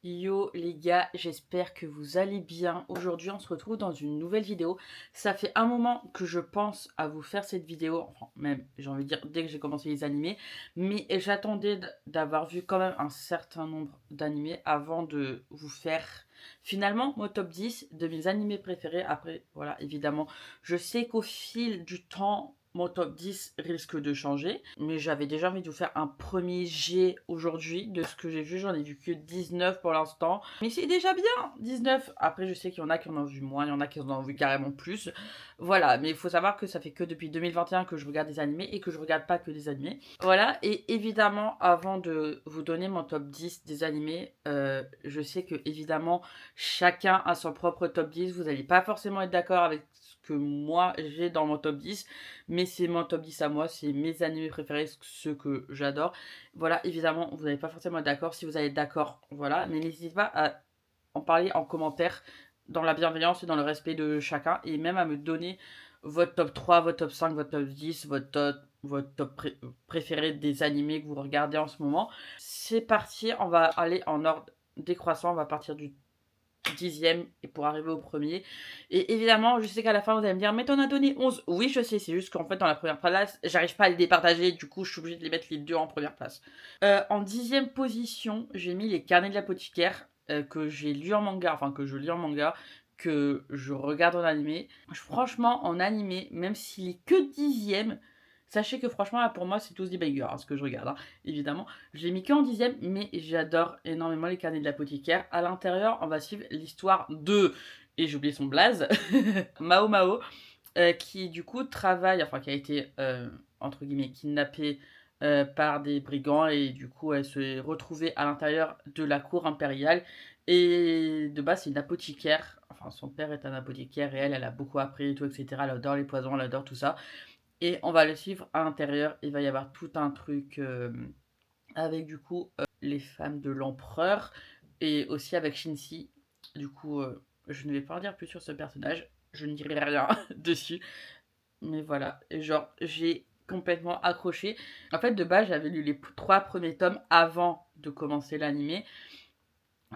Yo les gars, j'espère que vous allez bien. Aujourd'hui, on se retrouve dans une nouvelle vidéo. Ça fait un moment que je pense à vous faire cette vidéo, enfin même, j'ai envie de dire, dès que j'ai commencé les animés, mais j'attendais d'avoir vu quand même un certain nombre d'animés avant de vous faire finalement mon top 10 de mes animés préférés. Après, voilà, évidemment, je sais qu'au fil du temps, mon top 10 risque de changer, mais j'avais déjà envie de vous faire un premier jet aujourd'hui de ce que j'ai vu. J'en ai vu que 19 pour l'instant, mais c'est déjà bien, 19. Après, je sais qu'il y en a qui en ont vu moins, il y en a qui en ont vu carrément plus. Voilà, mais il faut savoir que ça fait que depuis 2021 que je regarde des animés et que je regarde pas que des animés. Voilà, et évidemment, avant de vous donner mon top 10 des animés, je sais que évidemment, chacun a son propre top 10. Vous n'allez pas forcément être d'accord avec ce que moi j'ai dans mon top 10, mais c'est mon top 10 à moi, c'est mes animés préférés, ceux que j'adore. Voilà, évidemment, vous n'allez pas forcément être d'accord. Si vous allez être d'accord, voilà, mais n'hésitez pas à en parler en commentaire, dans la bienveillance et dans le respect de chacun, et même à me donner votre top 3, votre top 5, votre top 10, votre top préféré des animés que vous regardez en ce moment. C'est parti, on va aller en ordre décroissant, on va partir du 10e et pour arriver au premier. Et évidemment, je sais qu'à la fin, vous allez me dire, mais t'en as donné 11. Oui, je sais, c'est juste qu'en fait, dans la première place, j'arrive pas à les départager. Du coup, je suis obligée de les mettre les deux en première place. En 10e position, j'ai mis les carnets de l'apothicaire que j'ai lu en manga, enfin que je lis en manga, que je regarde en animé. Franchement, en animé, même s'il est que 10e, sachez que franchement, là, pour moi, c'est tous des bangers, hein, ce que je regarde, hein, évidemment. Je l'ai mis que en 10e, mais j'adore énormément les carnets de l'apothicaire. À l'intérieur, on va suivre l'histoire de, et j'ai oublié son blaze, Mao Mao, qui du coup travaille, enfin qui a été, entre guillemets, kidnappée par des brigands, et du coup elle se est retrouvée à l'intérieur de la cour impériale. Et de base, c'est une apothicaire. Enfin, son père est un apothicaire et elle a beaucoup appris et tout, etc. Elle adore les poisons, elle adore tout ça. Et on va le suivre à l'intérieur. Il va y avoir tout un truc avec du coup les femmes de l'empereur et aussi avec Shinji. Du coup, je ne vais pas en dire plus sur ce personnage. Je ne dirai rien dessus. Mais voilà. Et genre, j'ai complètement accroché. En fait, de base, j'avais lu les 3 premiers tomes avant de commencer l'animé.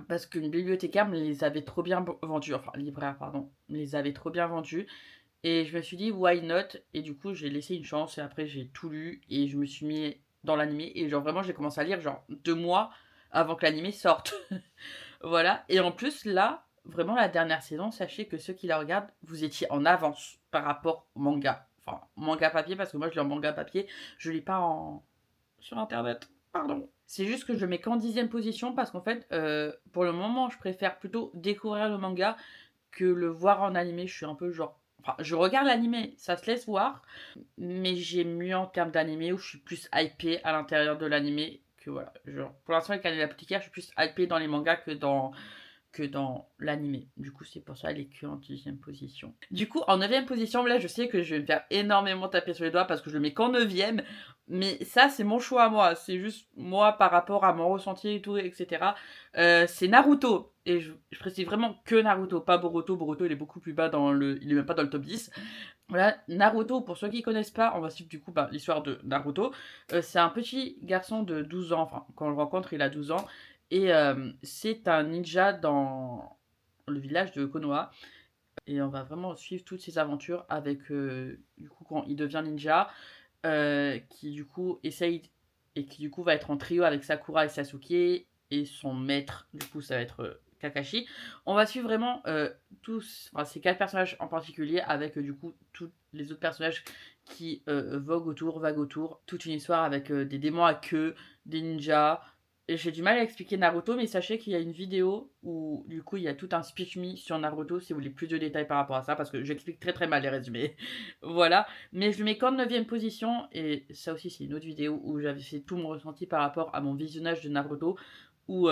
Parce qu'une bibliothécaire me les avait trop bien vendus. Enfin, libraire, pardon. Me les avait trop bien vendus. Et je me suis dit, why not? Et du coup, j'ai laissé une chance. Et après, j'ai tout lu. Et je me suis mis dans l'animé. Et genre, vraiment, j'ai commencé à lire, genre, 2 mois avant que l'animé sorte. Voilà. Et en plus, là, vraiment, la dernière saison, sachez que ceux qui la regardent, vous étiez en avance par rapport au manga. Enfin, manga papier, parce que moi, je lis en manga papier. Je lis pas en... sur Internet. Pardon. C'est juste que je mets qu'en 10e position parce qu'en fait, pour le moment, je préfère plutôt découvrir le manga que le voir en animé. Je suis un peu genre. Enfin, je regarde l'animé, ça se laisse voir, mais j'aime mieux en termes d'animé où je suis plus hypée à l'intérieur de l'animé que voilà. Genre, pour l'instant, avec l'apothicaire, je suis plus hypée dans les mangas que dans l'animé. Du coup, c'est pour ça elle est que en 10e position. Du coup, en 9e position, là, je sais que je vais me faire énormément taper sur les doigts parce que je le mets qu'en 9e. Mais ça, c'est mon choix à moi. C'est juste moi par rapport à mon ressenti et tout, etc. C'est Naruto. Et je précise vraiment que Naruto, pas Boruto. Boruto, il est beaucoup plus bas dans le. Il est même pas dans le top 10. Voilà, Naruto, pour ceux qui connaissent pas, on va suivre du coup l'histoire de Naruto. C'est un petit garçon de 12 ans, enfin, quand on le rencontre, il a 12 ans. Et c'est un ninja dans le village de Konoha. Et on va vraiment suivre toutes ses aventures avec, du coup, quand il devient ninja, qui du coup essaye, et qui du coup va être en trio avec Sakura et Sasuke, et son maître, du coup, ça va être Kakashi. On va suivre vraiment tous, enfin, ces 4 personnages en particulier, avec du coup tous les autres personnages qui vaguent autour. Toute une histoire avec des démons à queue, des ninjas. Et j'ai du mal à expliquer Naruto, mais sachez qu'il y a une vidéo où du coup il y a tout un speech me sur Naruto si vous voulez plus de détails par rapport à ça, parce que j'explique très très mal les résumés. Voilà. Mais je le mets qu'en 9e position, et ça aussi c'est une autre vidéo où j'avais fait tout mon ressenti par rapport à mon visionnage de Naruto, où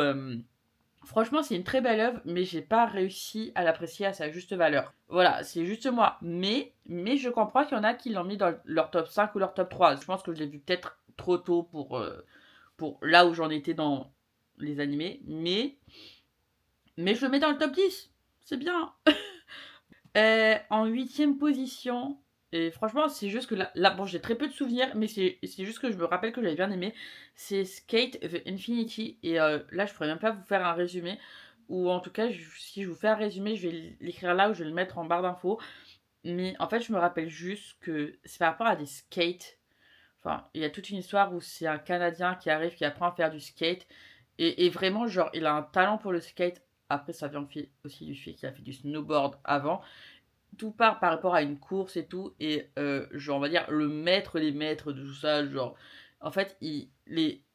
franchement c'est une très belle œuvre, mais j'ai pas réussi à l'apprécier à sa juste valeur. Voilà, c'est juste moi. Mais je comprends qu'il y en a qui l'ont mis dans leur top 5 ou leur top 3. Je pense que je l'ai vu peut-être trop tôt pour là où j'en étais dans les animés, mais je le mets dans le top 10. C'est bien. En 8e position, Et franchement, c'est juste que là bon, j'ai très peu de souvenirs, mais c'est juste que je me rappelle que j'avais bien aimé. C'est Skate the Infinity et là, je pourrais même pas vous faire un résumé ou en tout cas, si je vous fais un résumé, je vais l'écrire là ou je vais le mettre en barre d'infos. Mais en fait, je me rappelle juste que c'est par rapport à des skates. Enfin, il y a toute une histoire où c'est un Canadien qui arrive, qui apprend à faire du skate et vraiment, genre, il a un talent pour le skate. Après, ça vient aussi du fait qu'il a fait du snowboard avant. Tout part par rapport à une course et tout et genre, on va dire le maître des maîtres de tout ça, genre, en fait, il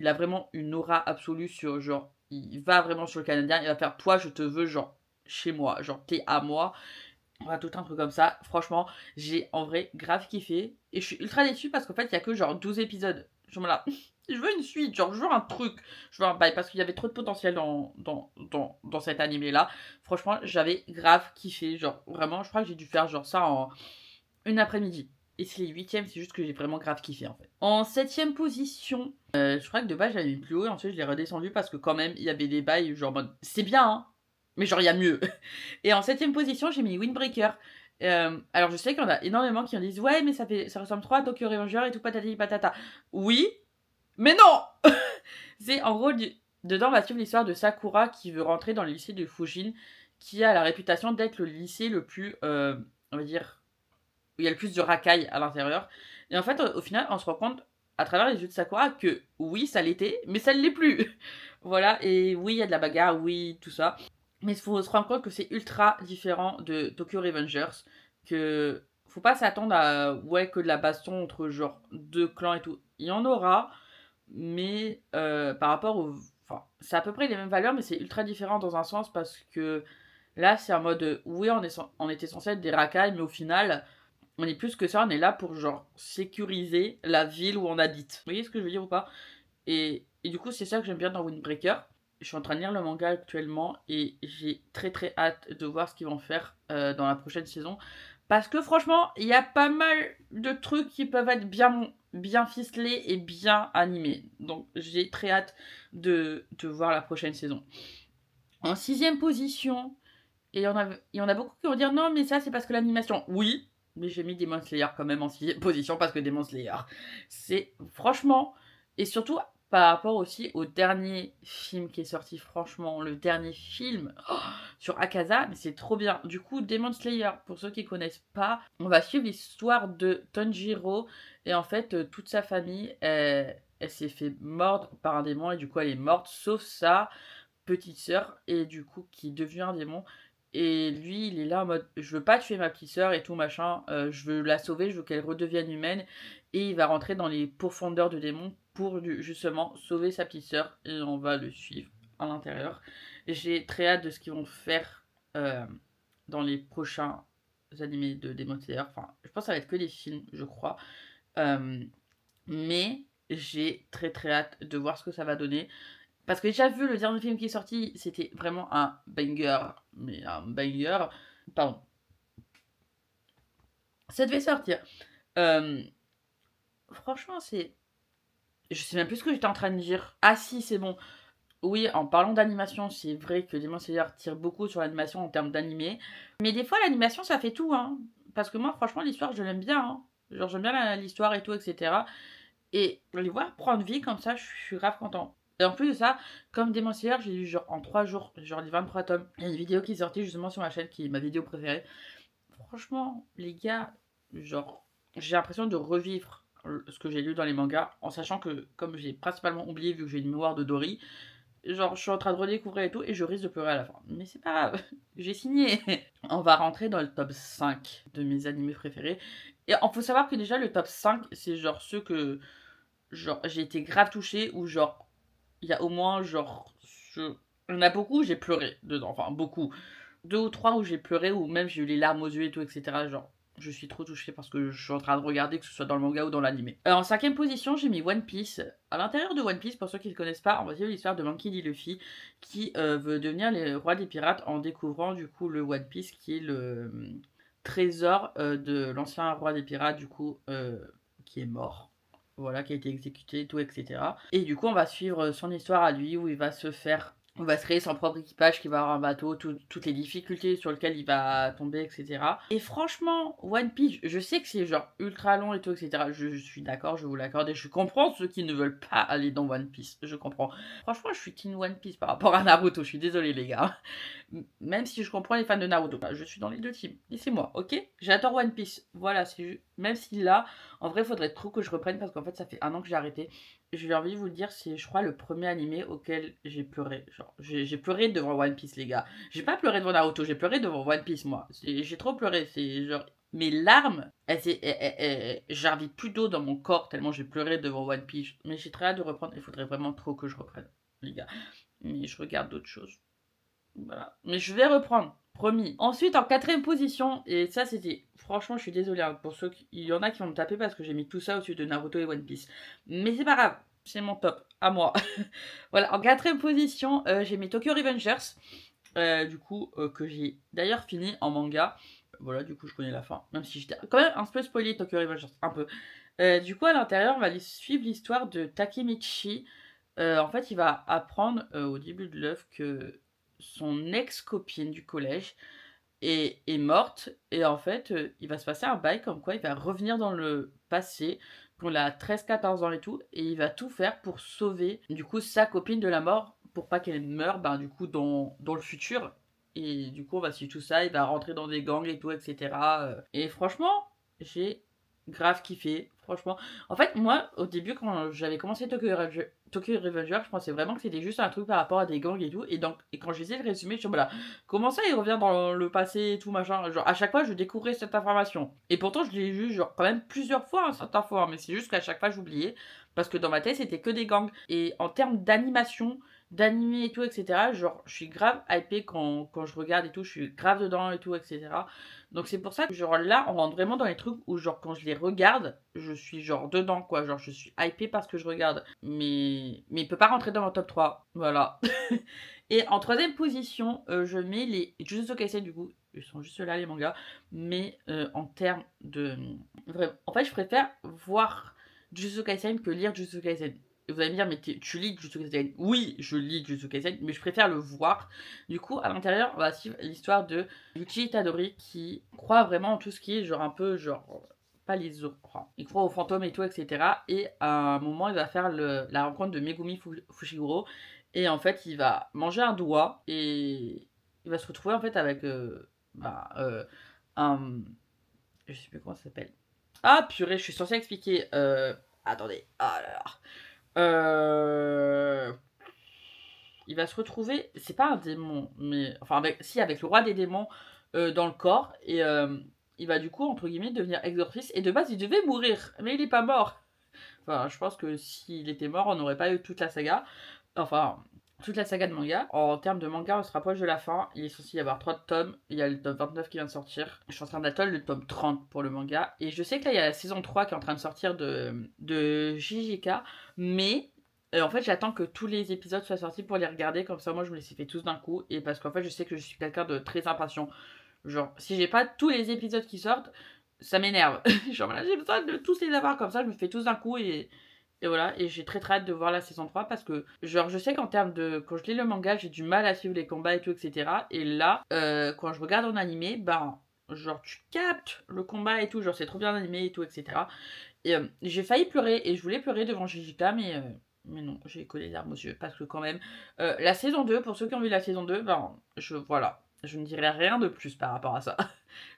a vraiment une aura absolue sur genre, il va vraiment sur le Canadien, il va faire: «Toi, je te veux, genre, chez moi, genre, t'es à moi». Voilà, tout un truc comme ça. Franchement, j'ai en vrai grave kiffé et je suis ultra déçue parce qu'en fait, il y a que genre 12 épisodes. Je me là, je veux une suite, genre je veux un truc, je veux un bail parce qu'il y avait trop de potentiel dans cet animé-là. Franchement, j'avais grave kiffé, genre vraiment, je crois que j'ai dû faire genre ça en une après-midi. Et c'est les huitièmes, c'est juste que j'ai vraiment grave kiffé en fait. En septième position, je crois que de base j'avais mis plus haut et ensuite je l'ai redescendu parce que quand même il y avait des bails genre en mode c'est bien hein, mais genre il y a mieux. Et en septième position j'ai mis Windbreaker. Alors je sais qu'il y en a énormément qui en disent ouais mais ça ressemble trop à Tokyo Revenger et tout patati patata. Oui, mais non. C'est en gros dedans on va suivre l'histoire de Sakura qui veut rentrer dans le lycée de Fujin, qui a la réputation d'être le lycée le plus, on va dire, où il y a le plus de racailles à l'intérieur. Et en fait, au final, on se rend compte, à travers les yeux de Sakura, que oui, ça l'était, mais ça ne l'est plus. Voilà, et oui, il y a de la bagarre, oui, tout ça. Mais il faut se rendre compte que c'est ultra différent de Tokyo Revengers, que faut pas s'attendre à ouais, que de la baston entre genre deux clans et tout. Il y en aura, mais par rapport au... Enfin, c'est à peu près les mêmes valeurs, mais c'est ultra différent dans un sens parce que là, c'est en mode, oui, on était censé être des racailles, mais au final, on est plus que ça, on est là pour genre sécuriser la ville où on habite. Vous voyez ce que je veux dire ou pas? Et du coup, c'est ça que j'aime bien dans Windbreaker. Je suis en train de lire le manga actuellement et j'ai très très hâte de voir ce qu'ils vont faire dans la prochaine saison. Parce que franchement, il y a pas mal de trucs qui peuvent être bien ficelés et bien animés. Donc j'ai très hâte de voir la prochaine saison. En sixième position, et il y en a beaucoup qui vont dire non, mais ça c'est parce que l'animation. Oui, mais j'ai mis Demon Slayer quand même en sixième position parce que Demon Slayer, c'est franchement, et surtout par rapport aussi au dernier film qui est sorti, franchement, le dernier film sur Akaza, mais c'est trop bien. Du coup, Demon Slayer, pour ceux qui connaissent pas, on va suivre l'histoire de Tanjiro, et en fait, toute sa famille, elle s'est fait mordre par un démon, et du coup, elle est morte, sauf sa petite sœur et du coup qui devient un démon et lui il est là en mode je veux pas tuer ma petite sœur et tout machin, je veux la sauver, je veux qu'elle redevienne humaine et il va rentrer dans les profondeurs de démon pour justement sauver sa petite sœur et on va le suivre à l'intérieur. J'ai très hâte de ce qu'ils vont faire dans les prochains animés de Demon Slayer. Enfin, je pense que ça va être que des films, je crois. Euh, mais j'ai très très hâte de voir ce que ça va donner. Parce que déjà vu le dernier film qui est sorti, c'était vraiment un banger. Mais un banger. Pardon. Ça devait sortir. Euh, franchement, c'est. Je sais même plus ce que j'étais en train de dire. Ah si, c'est bon. Oui, en parlant d'animation, c'est vrai que Demon Slayer tire beaucoup sur l'animation en termes d'animé. Mais des fois, l'animation, ça fait tout, hein. Parce que moi, franchement, l'histoire, je l'aime bien, hein. Genre, j'aime bien l'histoire et tout, etc. Et les voir prendre vie comme ça, je suis grave content. Et en plus de ça, comme Demon Slayer, j'ai lu genre en 3 jours, genre les 23 tomes. Il y a une vidéo qui est sortie justement sur ma chaîne qui est ma vidéo préférée. Franchement, les gars, genre, j'ai l'impression de revivre ce que j'ai lu dans les mangas, en sachant que, comme j'ai principalement oublié vu que j'ai une mémoire de Dory, genre, je suis en train de redécouvrir et tout, et je risque de pleurer à la fin. Mais c'est pas grave, j'ai signé. On va rentrer dans le top 5 de mes animés préférés. Et il faut savoir que déjà, le top 5, c'est genre ceux que genre j'ai été grave touchée ou genre il y a au moins genre il y en a beaucoup où j'ai pleuré dedans, enfin beaucoup, deux ou trois où j'ai pleuré ou même j'ai eu les larmes aux yeux et tout, etc. Genre je suis trop touchée parce que je suis en train de regarder, que ce soit dans le manga ou dans l'anime. En cinquième position, j'ai mis One Piece. À l'intérieur de One Piece, pour ceux qui ne connaissent pas, on va suivre l'histoire de Monkey D. Luffy qui veut devenir le roi des pirates en découvrant du coup le One Piece qui est le trésor de l'ancien roi des pirates du coup qui est mort, voilà, qui a été exécuté, tout, etc. Et du coup, on va suivre son histoire à lui, où il va se faire On va se créer son propre équipage qui va avoir un bateau, toutes les difficultés sur lesquelles il va tomber, etc. Et franchement, One Piece, je sais que c'est genre ultra long et tout, etc. Je suis d'accord, je vous l'accorde, et je comprends ceux qui ne veulent pas aller dans One Piece. Je comprends. Franchement, je suis Team One Piece par rapport à Naruto, je suis désolée les gars. Même si je comprends les fans de Naruto, bah, je suis dans les deux teams. Laissez-moi, ok? J'adore One Piece. Voilà, même si là, en vrai, faudrait trop que je reprenne parce qu'en fait, ça fait 1 an que j'ai arrêté. J'ai envie de vous le dire, c'est, je crois, le premier animé auquel j'ai pleuré. Genre, j'ai pleuré devant One Piece, les gars. J'ai pas pleuré devant Naruto, j'ai pleuré devant One Piece, moi. J'ai trop pleuré. C'est genre, mes larmes, j'invite plus d'eau dans mon corps tellement j'ai pleuré devant One Piece. Mais j'ai très hâte de reprendre. Il faudrait vraiment trop que je reprenne, les gars. Mais je regarde d'autres choses. Voilà. Mais je vais reprendre, promis. Ensuite, en 4ème position, et ça c'était... Franchement, je suis désolée hein, pour ceux qui... Il y en a qui vont me taper parce que j'ai mis tout ça au-dessus de Naruto et One Piece. Mais c'est pas grave, c'est mon top, à moi. Voilà, en 4ème position, j'ai mis Tokyo Revengers. Du coup, que j'ai d'ailleurs fini en manga. Voilà, du coup, je connais la fin. Même si j'étais quand même un peu spoilé Tokyo Revengers, un peu. Du coup, à l'intérieur, on va suivre l'histoire de Takemichi. En fait, il va apprendre au début de l'œuvre que son ex-copine du collège est morte. Et en fait, il va se passer un bail comme quoi il va revenir dans le passé, quand il a 13-14 ans et tout, et il va tout faire pour sauver du coup sa copine de la mort, pour pas qu'elle meure ben, du coup dans le futur. Et du coup, on va suivre tout ça, il va rentrer dans des gangs et tout, etc. Et franchement, j'ai grave kiffé. Franchement, en fait, moi, au début, quand j'avais commencé Tokyo Revenger, je pensais vraiment que c'était juste un truc par rapport à des gangs et tout. Et quand j'essayais de résumer, je suis voilà, comment ça il revient dans le passé et tout machin. Genre, à chaque fois, je découvrais cette information. Et pourtant, je l'ai vu, genre, quand même plusieurs fois, hein, cette info. Hein, mais c'est juste qu'à chaque fois, j'oubliais. Parce que dans ma tête, c'était que des gangs. Et en termes d'animation, d'animé et tout, etc., genre, je suis grave hypée quand je regarde et tout. Je suis grave dedans et tout, etc. Donc c'est pour ça que genre là on rentre vraiment dans les trucs où genre quand je les regarde, je suis genre dedans quoi, genre je suis hypée parce que je regarde. Mais il peut pas rentrer dans mon top 3. Voilà. Et en 3ème position, je mets les Jujutsu Kaisen du coup, ils sont juste là les mangas, mais en termes de en fait, je préfère voir Jujutsu Kaisen que lire Jujutsu Kaisen. Et vous allez me dire, mais tu lis Jujutsu Kaisen? Oui, je lis Jujutsu Kaisen, mais je préfère le voir. Du coup, à l'intérieur, on va suivre l'histoire de Yuji Itadori qui croit vraiment en tout ce qui est genre un peu genre pas les autres, enfin, il croit aux fantômes et tout, etc. Et à un moment, il va faire la rencontre de Megumi Fushiguro. Et en fait, il va manger un doigt et il va se retrouver en fait avec un. Je sais plus comment ça s'appelle. Ah purée, je suis censée expliquer. Attendez. Ah là là. Euh, il va se retrouver, c'est pas un démon, mais enfin si avec le roi des démons dans le corps et il va du coup entre guillemets devenir exorciste et de base il devait mourir, mais il est pas mort. Enfin, je pense que s'il était mort, on n'aurait pas eu toute la saga. Enfin, toute la saga de manga. En termes de manga, on se rapproche de la fin. Il est censé y avoir 3 tomes. Il y a le tome 29 qui vient de sortir. Je suis en train d'attendre le tome 30 pour le manga. Et je sais que là, il y a la saison 3 qui est en train de sortir de JJK. Mais en fait, j'attends que tous les épisodes soient sortis pour les regarder. Comme ça, moi, je me les ai fait tous d'un coup. Et parce qu'en fait, je sais que je suis quelqu'un de très impatient. Genre, si j'ai pas tous les épisodes qui sortent, ça m'énerve. Genre, là, j'ai besoin de tous les avoir comme ça. Je me fais tous d'un coup et voilà, et j'ai très très hâte de voir la saison 3 parce que, genre, je sais qu'en termes de. Quand je lis le manga, j'ai du mal à suivre les combats et tout, etc. Et là, quand je regarde en animé, ben, genre, tu captes le combat et tout, genre, c'est trop bien animé et tout, etc. Et j'ai failli pleurer et je voulais pleurer devant Jujika, mais non, j'ai collé les larmes aux yeux parce que, quand même, la saison 2, pour ceux qui ont vu la saison 2, ben, voilà, je ne dirai rien de plus par rapport à ça.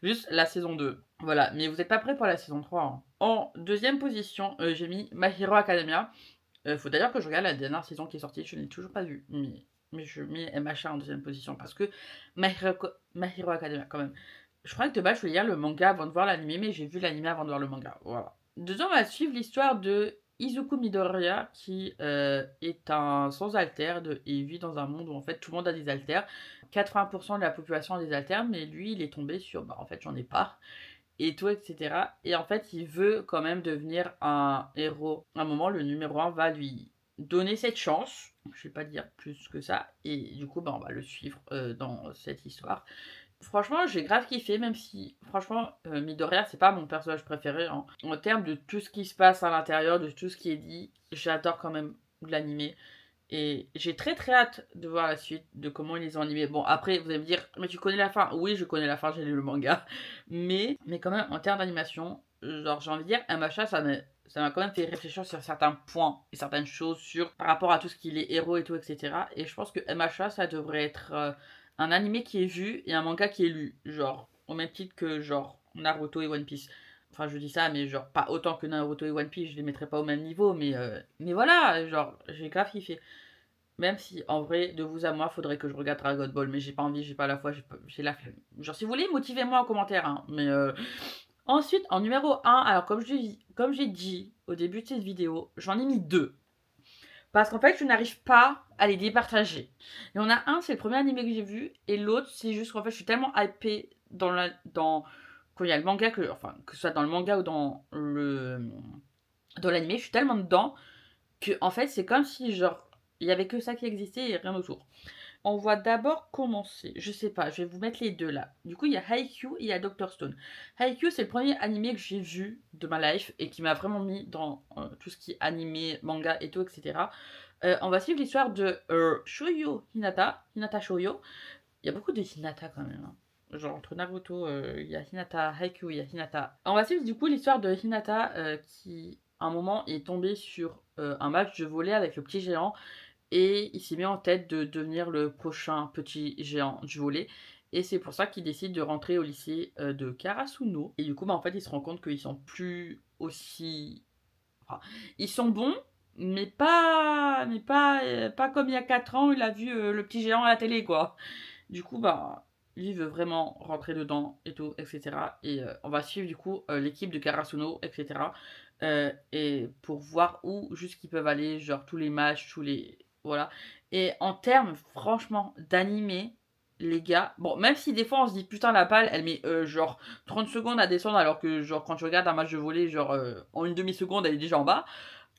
Juste la saison 2. Voilà, mais vous n'êtes pas prêts pour la saison 3. Hein. En 2ème position, j'ai mis My Hero Academia. Faut d'ailleurs que je regarde la dernière saison qui est sortie, je ne l'ai toujours pas vue. Mais je mets MHA en 2ème position parce que My Hero Academia, quand même. Je crois que de base, je voulais lire le manga avant de voir l'anime, mais j'ai vu l'anime avant de voir le manga. Voilà. Dedans, on va suivre l'histoire de Izuku Midoriya, qui est un sans-alter et vit dans un monde où en fait tout le monde a des alters. 80% de la population a des alters, mais lui, il est tombé sur bah en fait, j'en ai pas et tout, etc. Et en fait, il veut quand même devenir un héros. À un moment, le numéro 1 va lui donner cette chance. Je vais pas dire plus que ça. Et du coup, bah, on va le suivre dans cette histoire. Franchement, j'ai grave kiffé, même si, franchement, Midoriya, c'est pas mon personnage préféré. Hein. En termes de tout ce qui se passe à l'intérieur, de tout ce qui est dit, j'adore quand même l'animé. Et j'ai très très hâte de voir la suite, de comment ils les ont animés. Bon, après, vous allez me dire, mais tu connais la fin? Oui, je connais la fin, j'ai lu le manga. Mais quand même, en termes d'animation, genre, j'ai envie de dire, MHA, ça m'a quand même fait réfléchir sur certains points et certaines choses par rapport à tout ce qui est les héros et tout, etc. Et je pense que MHA, ça devrait être un animé qui est vu et un manga qui est lu. Genre, au même titre que, genre, Naruto et One Piece. Enfin, je dis ça, mais genre, pas autant que Naruto et One Piece, je les mettrais pas au même niveau, mais voilà, genre, j'ai grave kiffé. Même si, en vrai, de vous à moi, faudrait que je regarde Dragon Ball, mais j'ai pas envie, j'ai pas la foi, j'ai la flemme. Genre, si vous voulez, motivez-moi en commentaire, hein. Ensuite, en numéro un, alors comme j'ai dit au début de cette vidéo, j'en ai mis deux. Parce qu'en fait, je n'arrive pas à les départager. Il y en a un, c'est le premier animé que j'ai vu, et l'autre, c'est juste qu'en fait, je suis tellement hypée quand il y a le manga, que ce soit dans le manga ou dans l'animé, je suis tellement dedans que, en fait, c'est comme si, genre, il y avait que ça qui existait et rien autour. On va d'abord commencer. Je sais pas, je vais vous mettre les deux là. Du coup, il y a Haikyuu et il y a Dr. Stone. Haikyuu, c'est le premier animé que j'ai vu de ma life et qui m'a vraiment mis dans tout ce qui est animé, manga et tout, etc. On va suivre l'histoire de Shoyo Hinata, Hinata Shoyo. Il y a beaucoup de Hinata quand même, hein. Genre entre Naruto, il y a Hinata, Haikyuu, il y a Hinata. On va suivre du coup l'histoire de Hinata qui, à un moment, est tombé sur un match de volley avec le petit géant et il s'est mis en tête de devenir le prochain petit géant du volley. Et c'est pour ça qu'il décide de rentrer au lycée de Karasuno. Et du coup, en fait, il se rend compte qu'ils sont plus aussi... Enfin, ils sont bons, pas comme il y a 4 ans où il a vu le petit géant à la télé, quoi. Du coup, lui veut vraiment rentrer dedans et tout, etc. Et on va suivre du coup l'équipe de Karasuno, etc. Et pour voir où juste qu'ils peuvent aller, genre tous les matchs, tous les... Voilà. Et en termes, franchement, d'animé, les gars, bon, même si des fois on se dit putain la balle, elle met genre 30 secondes à descendre alors que genre quand tu regardes un match de volley, genre en une demi-seconde elle est déjà en bas.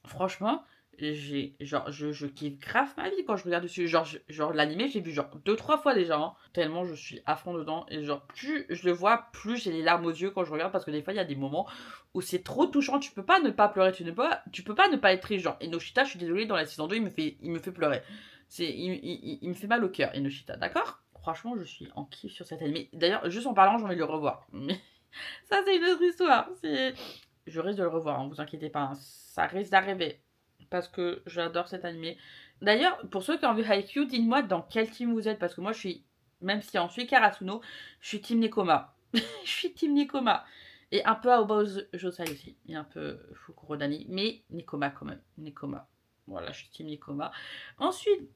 Franchement, je kiffe grave ma vie quand je regarde dessus. Genre l'animé, j'ai vu genre 2-3 fois déjà, hein. Tellement je suis à fond dedans. Et genre, plus je le vois, plus j'ai les larmes aux yeux quand je regarde. Parce que des fois, il y a des moments où c'est trop touchant. Tu peux pas ne pas pleurer. Tu peux pas ne pas être triste. Genre, Enoshita, je suis désolée, dans la saison 2, il me fait pleurer. Il me fait mal au cœur, Enoshita, d'accord? Franchement, je suis en kiff sur cet animé. D'ailleurs, juste en parlant, j'ai envie de le revoir. Mais ça, c'est une autre histoire. Je risque de le revoir, hein, vous inquiétez pas, hein. Ça risque d'arriver. Parce que j'adore cet animé. D'ailleurs, pour ceux qui ont vu Haikyuu, dites-moi dans quel team vous êtes. Parce que moi, même si on suit Karasuno, je suis team Nekoma. Je suis team Nekoma. Et un peu Aoba Josai aussi. Et un peu Fukurodani. Mais Nekoma quand même. Nekoma. Voilà, je suis team Nekoma. Ensuite,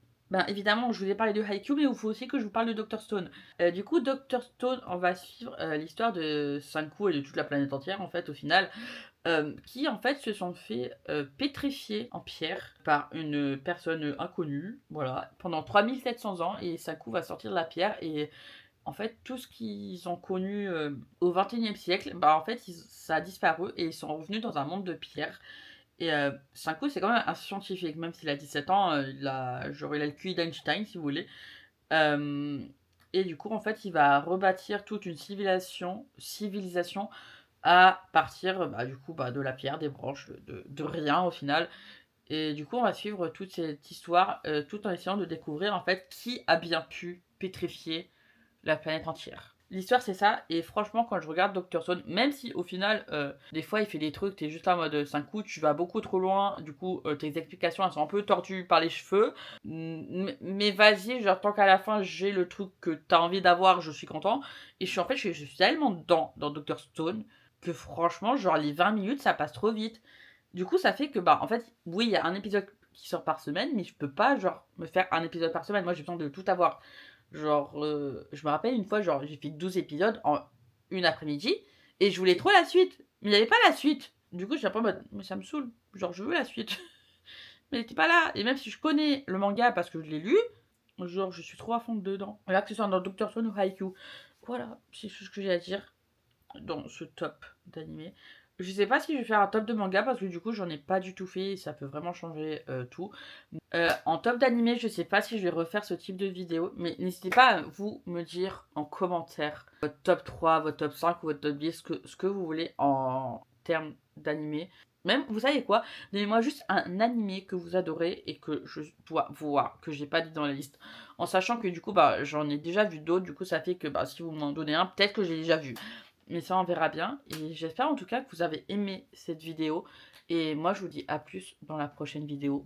évidemment, je vous ai parlé de Haikyuu, mais il faut aussi que je vous parle de Dr. Stone. Du coup, Dr. Stone, on va suivre l'histoire de Sanku et de toute la planète entière, en fait, au final, qui, en fait, se sont fait pétrifier en pierre par une personne inconnue, voilà, pendant 3700 ans, et Sanku va sortir de la pierre, et en fait, tout ce qu'ils ont connu au XXIe siècle, en fait, ça a disparu, et ils sont revenus dans un monde de pierre. Et Sanku, c'est quand même un scientifique, même s'il a 17 ans, il a le QI d'Einstein, si vous voulez. Euh, et du coup, en fait, il va rebâtir toute une civilisation à partir de la pierre, des branches, de rien au final. Et du coup, on va suivre toute cette histoire tout en essayant de découvrir en fait qui a bien pu pétrifier la planète entière. L'histoire c'est ça, et franchement quand je regarde Dr. Stone, même si au final des fois il fait des trucs, t'es juste là en mode 5 coups, tu vas beaucoup trop loin, du coup tes explications elles sont un peu tordues par les cheveux, mais vas-y, genre tant qu'à la fin j'ai le truc que t'as envie d'avoir, je suis content, et je suis tellement dedans dans Dr. Stone que franchement genre les 20 minutes ça passe trop vite. Du coup ça fait que en fait oui il y a un épisode qui sort par semaine, mais je peux pas genre me faire un épisode par semaine, moi j'ai besoin de tout avoir. Genre, je me rappelle une fois, genre, j'ai fait 12 épisodes en une après-midi et je voulais trop la suite. Mais il n'y avait pas la suite. Du coup, j'étais un peu en mode, mais ça me saoule. Genre, je veux la suite. Mais elle n'était pas là. Et même si je connais le manga parce que je l'ai lu, genre, je suis trop à fond dedans. Là, que ce soit dans Doctor Stone ou Haikyuu. Voilà, c'est ce que j'ai à dire dans ce top d'animé. Je sais pas si je vais faire un top de manga parce que du coup j'en ai pas du tout fait et ça peut vraiment changer tout. En top d'animé, je sais pas si je vais refaire ce type de vidéo, mais n'hésitez pas à vous me dire en commentaire votre top 3, votre top 5 ou votre top 10, ce que vous voulez en termes d'animé. même, vous savez quoi? Donnez-moi juste un animé que vous adorez et que je dois voir, que j'ai pas dit dans la liste. En sachant que du coup, bah, j'en ai déjà vu d'autres, du coup ça fait que, bah, si vous m'en donnez un, peut-être que j'ai déjà vu. Mais ça, on verra bien et j'espère en tout cas que vous avez aimé cette vidéo et moi je vous dis à plus dans la prochaine vidéo.